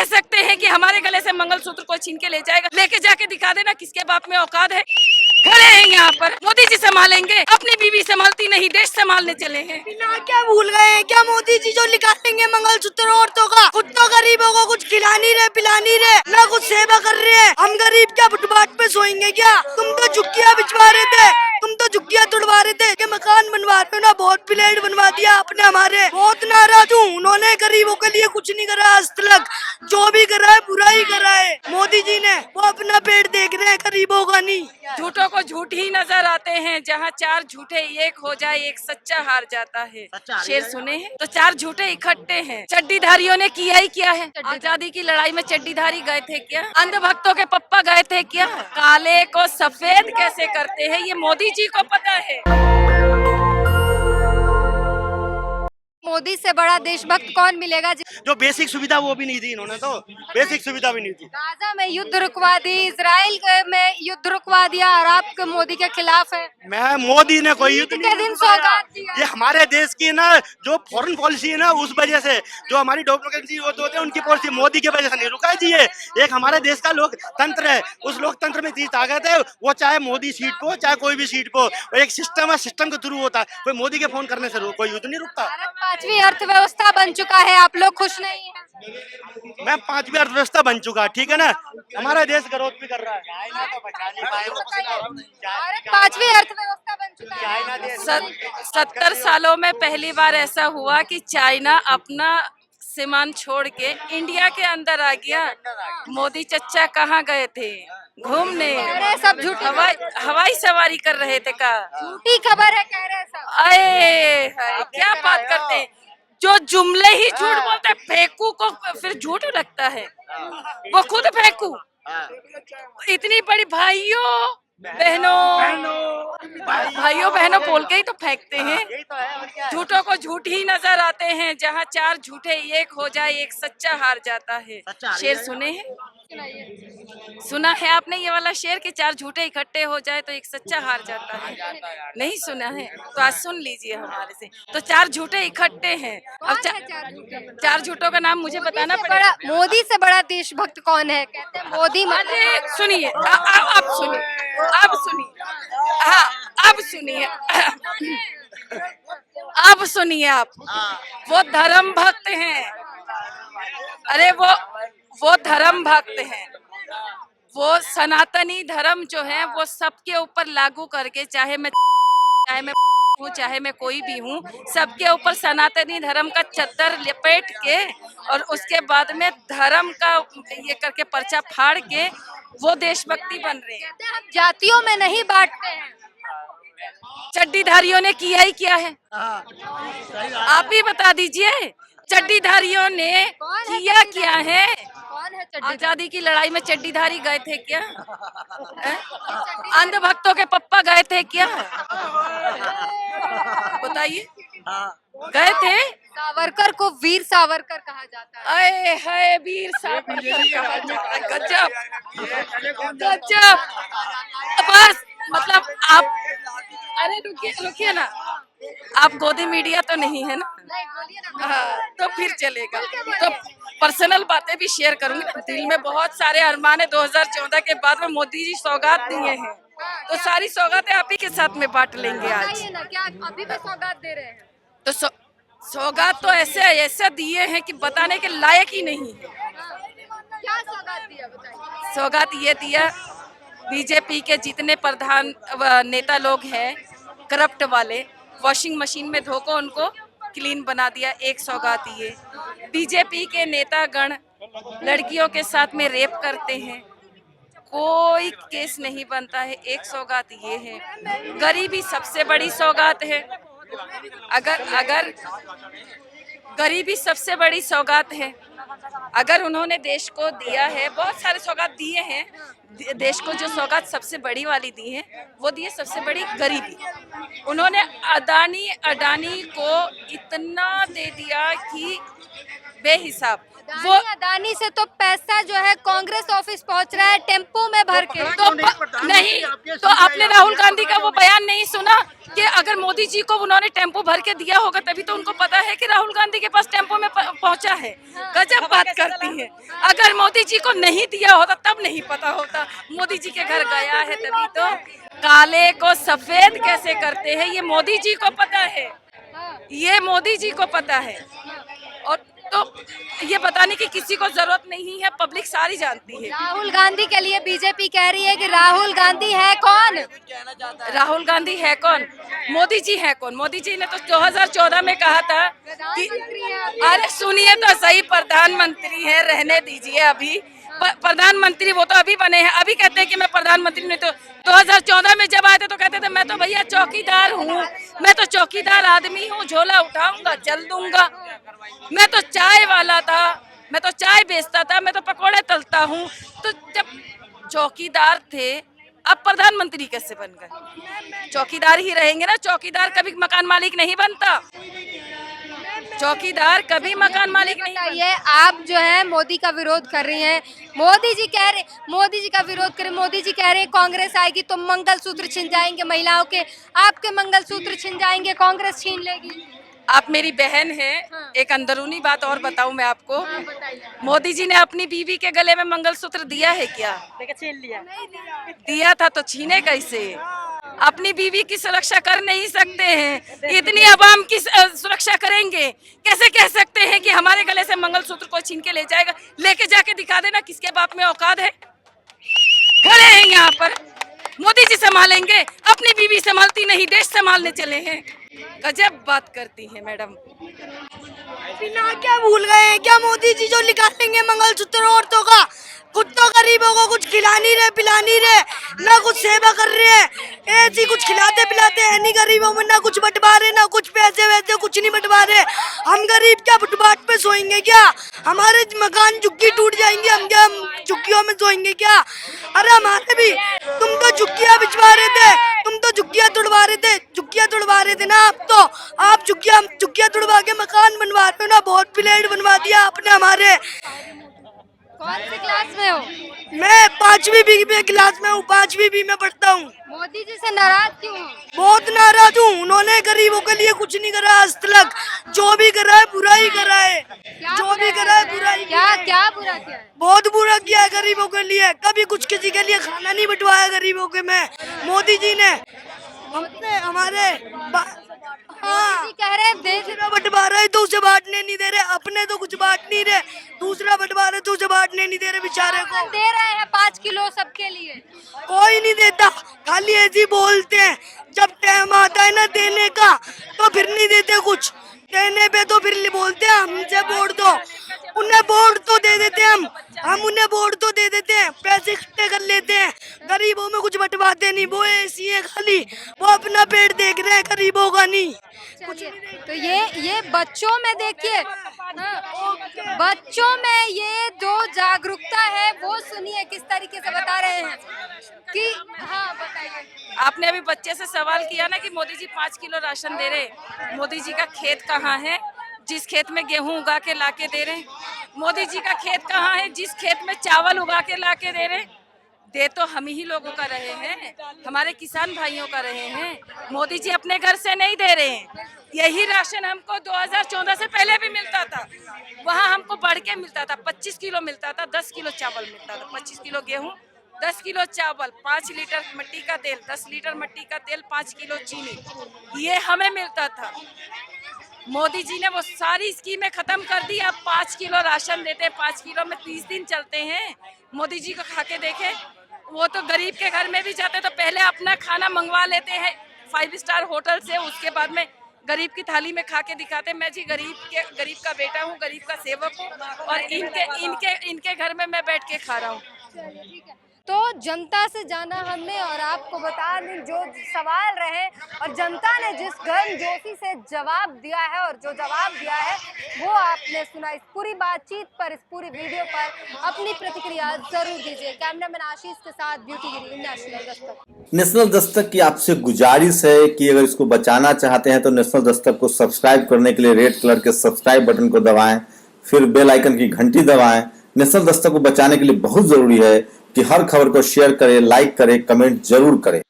कह सकते हैं कि हमारे गले से मंगलसूत्र को छीन के ले जाएगा? लेके जाके दिखा देना किसके बाप में औकात है। खड़े हैं यहाँ पर, मोदी जी संभालेंगे, अपनी बीवी संभालती नहीं, देश संभालने चले हैं। ना क्या भूल गए हैं क्या मोदी जी जो निकालेंगे मंगलसूत्र औरतों का? खुद तो गरीबों को कुछ खिला नहीं रहे, पिला नहीं रहे, ना कुछ सेवा कर रहे हैं। हम गरीब क्या फुटपाथ पे सोएंगे क्या? तुम तो झुग्गियाँ बिछवा रहे थे, तुम तो झुग्गियाँ तुड़वा रहे थे, कि मकान बनवा रहे हो ना, बहुत प्लेट बनवा दिया आपने हमारे। बहुत नाराज हूँ, उन्होंने गरीबों के लिए कुछ नहीं करा आज तक, जो भी करा है बुरा ही करा है मोदी जी ने। वो अपना पेट देख रहे हैं, गरीबों का नहीं। झूठों को झूठ ही नजर आते हैं, जहाँ चार झूठे एक हो जाए एक सच्चा हार जाता है। शेर सुने हैं तो चार झूठे इकट्ठे हैं। चड्डीधारियों ने किया ही क्या है? आजादी की लड़ाई में चड्डीधारी गए थे क्या? अंधभक्तों के पप्पा गए थे क्या? काले को सफेद कैसे करते हैं ये मोदी जी को पता है। मोदी से बड़ा देशभक्त कौन मिलेगा? जो बेसिक सुविधा वो भी नहीं दी इन्होंने, तो बेसिक सुविधा भी नहीं दी। गाजा में युद्ध रुकवा दी, इजराइल में युद्ध रुकवा दिया, और आप मोदी के खिलाफ है। मैं मोदी ने कोई युद्ध के दिन सौगात दिया। ये हमारे देश की ना जो फॉरेन पॉलिसी है ना, उस वजह से जो हमारी डेमोक्रेसी वो होते हैं, उनकी पॉलिसी मोदी की वजह से नहीं रुका जी। ये एक हमारे देश का लोकतंत्र है, उस लोकतंत्र में इतनी ताकत है, वो चाहे मोदी सीट को चाहे कोई भी सीट को, एक सिस्टम है, सिस्टम के थ्रू होता है। कोई मोदी के फोन करने से कोई युद्ध नहीं रुकता। पांचवी अर्थव्यवस्था बन चुका है, आप लोग खुश नहीं हैं? मैं पांचवी अर्थव्यवस्था बन चुका, ठीक है ना, हमारा देश ग्रोथ भी कर रहा है। पांचवी अर्थव्यवस्था बन चुका है। 70 सालों में पहली बार ऐसा हुआ कि चाइना अपना सीमांत छोड़ के इंडिया के अंदर आ गया। मोदी चच्चा कहाँ गए थे? घूमने। सब झूठी हवाई सवारी कर रहे थे का? झूठी खबर है, कह रहे हैं सब। अरे क्या बात करते हैं, जो जुमले ही झूठ बोलते हैं। फेंकू को फिर झूठ लगता है, वो खुद फेंकू। इतनी बड़ी भाइयों बहनों बोल के ही तो फेंकते हैं। झूठों को झूठ ही नजर आते हैं, जहाँ चार झूठे एक हो जाए एक सच्चा हार जाता है। शेर सुने हैं? सुना है आपने ये वाला शेर कि चार झूठे इकट्ठे हो जाए तो एक सच्चा हार जाता है? नहीं सुना है तो आज सुन लीजिए हमारे से। तो चार झूठे इकट्ठे हैं। अब चार झूठों का नाम मुझे बताना पड़ेगा। मोदी से बड़ा देशभक्त कौन है? कहते हैं मोदी। सुनिए, अब सुनिए, अब सुनिए आप। वो धर्म भक्त हैं। अरे वो धर्म भक्त हैं। वो सनातनी धर्म जो है वो सबके ऊपर लागू करके, चाहे मैं हूँ चाहे मैं कोई भी हूँ, सबके ऊपर सनातनी धर्म का चद्दर लपेट के और उसके बाद में धर्म का ये करके पर्चा फाड़ के वो देशभक्ति बन रहे हैं। हम जातियों में नहीं बांटते हैं। चड्डीधारियों ने किया ही क्या है? आप ही बता दीजिए, चड्डीधारियों ने किया क्या है? कौन है आजादी की लड़ाई में चड्डीधारी गए थे क्या? अंधभक्तों के पप्पा गए थे क्या? बताइए, गए थे? सावरकर को वीर सावरकर कहा जाता है। अरे है वीर सावरकर कहा जाता है। गजब गजब। बस मतलब आप, अरे रुकिए ना, आप गोदी मीडिया तो नहीं है ना? हाँ, तो फिर चलेगा। तो पर्सनल बातें भी शेयर करूंगी। दिल में बहुत सारे अरमान है। 2014 के बाद में मोदी जी सौगात दिए हैं, तो सारी सौगातें आप ही के साथ में बांट लेंगे आज। क्या अभी भी सौगात दे रहे हैं? तो सौगात तो ऐसे दिए हैं कि बताने के लायक ही नहीं है। क्या सौगात दिया बताइए? सौगात ये दिया, बीजेपी के जितने प्रधान नेता लोग हैं करप्ट वाले, वॉशिंग मशीन में धोकर उनको क्लीन बना दिया। एक सौगात ये। बीजेपी के नेतागण लड़कियों के साथ में रेप करते हैं, कोई केस नहीं बनता है। एक सौगात ये है। गरीबी सबसे बड़ी सौगात है। अगर गरीबी सबसे बड़ी सौगात है। अगर उन्होंने देश को दिया है, बहुत सारे सौगात दिए हैं, देश को जो सौगात सबसे बड़ी वाली दी है वो दी है सबसे बड़ी गरीबी। उन्होंने अडानी को इतना दे दिया कि बेहिसाब। वो अदानी से तो पैसा जो है कांग्रेस ऑफिस पहुंच रहा है टेम्पो में भर के। नहीं तो आपने राहुल गांधी का वो बयान नहीं सुना कि अगर मोदी जी को उन्होंने टेम्पो भर के दिया होगा तभी तो उनको पता है कि राहुल गांधी के पास टेम्पो में पहुंचा है। गजब बात करती है। अगर मोदी जी को नहीं दिया होता तब नहीं पता होता। मोदी जी के घर गया है तभी तो। काले को सफेद कैसे करते हैं ये मोदी जी को पता है, ये मोदी जी को पता है। और तो ये बताने की किसी को जरूरत नहीं है, पब्लिक सारी जानती है। राहुल गांधी के लिए बीजेपी कह रही है कि राहुल गांधी है कौन? राहुल गांधी है कौन? मोदी जी है कौन? मोदी जी ने तो 2014 में कहा था कि अरे सुनिए तो सही, प्रधानमंत्री है, रहने दीजिए अभी। प्रधानमंत्री वो तो अभी बने हैं, अभी कहते हैं कि मैं प्रधानमंत्री नहीं। तो 2014 में जब आए थे तो कहते थे मैं तो भैया चौकीदार हूँ, मैं तो चौकीदार आदमी हूँ, झोला उठाऊंगा चल दूंगा। मैं तो चाय वाला था, मैं तो चाय बेचता था, मैं तो पकोड़े तलता हूँ। तो जब चौकीदार थे अब प्रधानमंत्री कैसे बन गए? चौकीदार ही रहेंगे ना। चौकीदार कभी मकान मालिक नहीं बनता, चौकीदार कभी मकान मालिक नहीं बनता। ये आप जो है मोदी का विरोध कर रही हैं, मोदी जी का विरोध करें। मोदी जी कह रहे हैं कांग्रेस आएगी तो मंगलसूत्र छिन जाएंगे महिलाओं के, आपके मंगलसूत्र छिन जाएंगे, कांग्रेस छीन लेगी। आप मेरी बहन हैं। हाँ। एक अंदरूनी बात और बताऊं मैं आपको। हाँ, बताइए। मोदी जी ने अपनी बीवी के गले में मंगलसूत्र दिया है क्या? छीन लिया। दिया था तो छीने कैसे? अपनी बीवी की सुरक्षा कर नहीं सकते हैं, इतनी आवाम की सुरक्षा करेंगे? कैसे कह सकते हैं कि हमारे गले से मंगलसूत्र को छीन के ले जाएगा? लेके जाके दिखा देना किसके बाप में औकात है। खड़े हैं यहाँ पर, मोदी जी संभालेंगे, अपनी बीवी संभालती नहीं, देश संभालने चले हैं। गजब बात करती है मैडम। बिना क्या भूल गए हैं क्या मोदी जी जो निकालेंगे मंगलसूत्र औरतों का? खुद तो गरीबों को कुछ खिला नहीं रहे, पिला नहीं रहे, ना कुछ सेवा कर रहे हैं। ऐसी कुछ खिलाते पिलाते हैं नहीं गरीबों में, ना कुछ बंटवा रहे, ना कुछ पैसे वैसे कुछ नहीं बंटवा रहे। हम गरीब क्या फुटपाथ पे सोएंगे क्या? हमारे मकान झुग्गी टूट जाएंगे, हम क्या झुग्गियों में सोएंगे क्या? अरे हमारे भी, तुम तो झुग्गियां बिछवा रहे थे, तुम तो झुग्गियां तुड़वा रहे थे ना। आप झुग्गियां तुड़वा के मकान बनवा रहे हो ना। बहुत प्लेट बनवा दिया आपने हमारे। कौन सी क्लास में हो? मैं 5वीं बी में क्लास में हूँ, 5वीं बी में पढ़ता हूँ। मोदी जी से नाराज क्यों हो? बहुत नाराज हूँ, उन्होंने गरीबों के लिए कुछ नहीं करा आज तक। जो भी करा है बुरा ही करा है, जो भी करा है बुरा ही। क्या बुरा किया है? बहुत बुरा किया है गरीबों के लिए। कभी कुछ किसी के लिए खाना नहीं बंटवाया गरीबों के में मोदी जी ने। हमारे मोदी जी कह रहे हैं दूसरा बंटवा रहे तो उसे बांटने नहीं दे रहे, अपने तो कुछ बांट नहीं रहे, दूसरा बंटवा रहे तो उसे बांटने नहीं दे रहे बेचारे को। दे रहे हैं 5 किलो सबके लिए। कोई नहीं देता, खाली ऐसे ही बोलते हैं। जब टाइम आता है ना देने का तो फिर नहीं देते कुछ, देने पे तो फिर बोलते हैं हमसे वोट दो। उन्हें वोट तो दे देते हम उन्हें वोट तो दे देते हैं, पैसे इकट्ठे कर लेते हैं, गरीबों में कुछ बंटवाते नहीं। वो ऐसी है खाली, वो अपना पेट देख रहे हैं, गरीबों का नहीं। तो ये बच्चों में देखिए, बच्चों में ये जो जागरूकता है वो सुनिए किस तरीके से बता रहे हैं कि हाँ बताइए। आपने अभी बच्चे से सवाल किया ना कि मोदी जी 5 किलो राशन दे रहे। मोदी जी का खेत कहाँ है जिस खेत में गेहूं उगा के लाके दे रहे? मोदी जी का खेत कहाँ है जिस खेत में चावल उगा के लाके दे रहे? दे तो हम ही लोगों का रहे हैं, हमारे किसान भाइयों का रहे हैं। मोदी जी अपने घर से नहीं दे रहे हैं। यही राशन हमको 2014 से पहले भी मिलता था, वहाँ हमको बढ़ के मिलता था। 25 किलो मिलता था, 10 किलो चावल मिलता था। 25 किलो गेहूं, 10 किलो चावल, 5 लीटर मिट्टी का तेल, 10 लीटर मिट्टी का तेल, 5 किलो चीनी, ये हमें मिलता था। मोदी जी ने वो सारी स्कीमें खत्म कर दी। अब 5 किलो राशन देते हैं, 5 किलो में 30 दिन चलते हैं। मोदी जी को खा के देखे, वो तो गरीब के घर में भी जाते तो पहले अपना खाना मंगवा लेते हैं 5 स्टार होटल से, उसके बाद में गरीब की थाली में खा के दिखाते मैं जी गरीब का बेटा हूँ, गरीब का सेवक हूँ, और इनके घर में मैं बैठ के खा रहा हूँ। तो जनता से जाना हमने, और आपको बता दें जो सवाल रहे और जनता ने जिस गर्मजोशी से जवाब दिया है और जो जवाब दिया है वो आपने सुना। इस पूरी बातचीत पर, इस पूरी वीडियो पर अपनी प्रतिक्रिया जरूर दीजिए। कैमरामैन आशीष के साथ ब्यूटी गिरी, नेशनल दस्तक। नेशनल दस्तक की आपसे गुजारिश है कि अगर इसको बचाना चाहते हैं तो नेशनल दस्तक को सब्सक्राइब करने के लिए रेड कलर के सब्सक्राइब बटन को दबाएं, फिर बेल आइकन की घंटी दबाएं। नेशनल दस्तक को बचाने के लिए बहुत जरूरी है कि हर खबर को शेयर करें, लाइक करें, कमेंट जरूर करें।